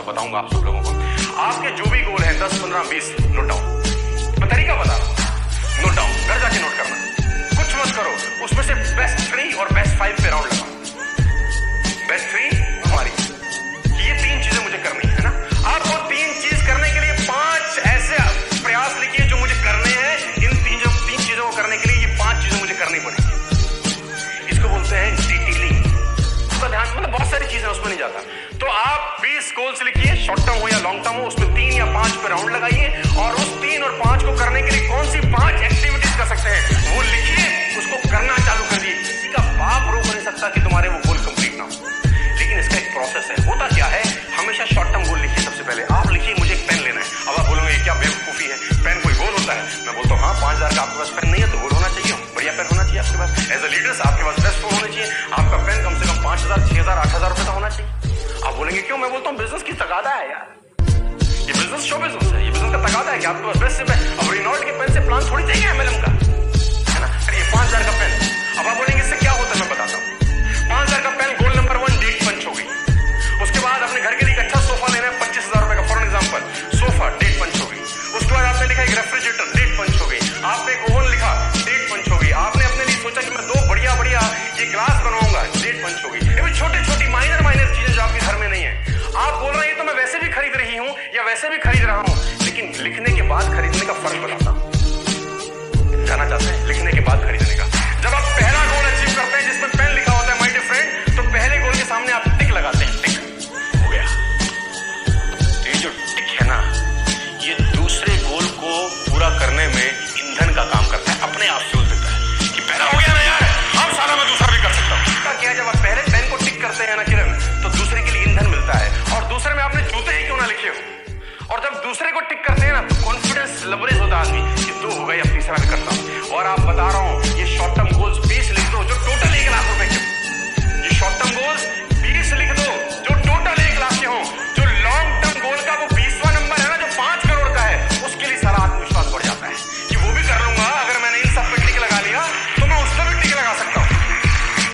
बताऊंगा आप सब लोगों को। आपके जो भी गोल है 10, 15, 20 नोट डाउन। मैं तरीका बता रहा हूं, नोट डाउन, घर जाके नोट करना। कुछ मत करो, उसमें से बेस्ट 3 और बेस्ट 5 पे राउंड लगाओ। बेस्ट 3 हमारी, ये 3 चीजें मुझे करनी है ना। आपको 3 चीज करने के लिए 5 ऐसे प्रयास लिखिए जो मुझे करने हैं। इन 3 चीजों को करने के लिए ये 5 चीजें मुझे करनी पड़ेगी। इसको बोलते हैं डिटेलिंग। उसका ध्यान, मतलब बहुत सारी चीजें, उसमें नहीं जाता। तो आप 20 गोल्स लिखिए, शॉर्ट टर्म हो या लॉन्ग टर्म हो, उसमें 3 या 5 पे राउंड लगाइए और उस 3 और 5 को करने के लिए कौन सी 5 एक्टिविटीज कर सकते हैं वो लिखिए, उसको करना चालू कर दिए। किसी का बाप रोक नहीं सकता कि तुम्हारे वो गोल कंप्लीट ना हो, लेकिन इसका एक प्रोसेस है। होता क्या है, हमेशा शॉर्ट टर्म गोल लिखिए। सबसे पहले आप लिखिए मुझे एक पेन लेना है। अब आप बोलोगे ये क्या बेवकूफी है, पेन कोई गोल होता है? मैं बोलता हूँ हाँ, 5000 का आपके पास पेन नहीं है तो गोल होना चाहिए, बढ़िया पेन होना चाहिए आपके पास। एज अ लीडर्स आपके पास बेस्ट फोन होने चाहिए। आपका पेन कम से कम 5000, 6000, 8000 रुपए का होना चाहिए। आप बोलेंगे क्यों? मैं बोलता हूँ बिजनेस की तगादा है यार, ये बिजनेस शो बिजनेस है, ये बिजनेस का तगादा है कि आपके पास बेस्ट से बेस्ट। अब रेनॉल्ट के पेन से प्लान थोड़ी चाहिए एमएलएम का, है ना। ये 5000 का पेन, अब आप बोलेंगे इससे क्या होता है, मैं बताता हूँ। 5000 का पेन, गोल नंबर 1 डेट पंच हो गई। उसके बाद अपने घर के लिए एक अच्छा सोफा लेना है 25,000 रुपए का, फॉर एग्जाम्पल सोफा, डेट पंच हो गई। उसके बाद आपने लिखा एक रेफ्रिजरेटर, डेट पंच हो गई। आपने एक ओवन लिखा, डेट पंच हो गई। आपने अपने लिए सोचा कि मैं 2 बढ़िया बढ़िया ये ग्लास बनवाऊंगा, डेट पंच हो गई। ये भी छोटी छोटी माइनर चीजें जो आपके घर में नहीं है। आप बोल रहे हैं ये तो मैं वैसे भी खरीद रही हूं या वैसे भी खरीद रहा हूं, लेकिन लिखने के बाद खरीदने का फर्क बताता हूं। जाना चाहते हैं लिखने के बाद खरीदने का? जब आप पहला गोल अचीव करते हैं जिसमें पेन लिखा होता है माय डियर फ्रेंड, तो पहले गोल के सामने आप टिक लगाते हैं, टिक हो गया। तो ये जो टिक है ना, ये दूसरे गोल को पूरा करने में ईंधन का काम करता है, अपने आप फ्यूल देता है कि पहला हो गया ना यार, अब साला मैं दूसरा भी कर सकता हूँ। क्या, जब आप पहले पेन को टिक करते हैं ना किरण, तो दूसरे के लिए ईंधन मिलता है। और दूसरे में आपने जूते ही क्यों ना लिखे हो, और जब दूसरे को टिक करते हैं ना तो कॉन्फिडेंस लबरेज होता है आदमी कि 2 हो गए, अब तीसरा भी करता हूँ। और आप बता रहा हूँ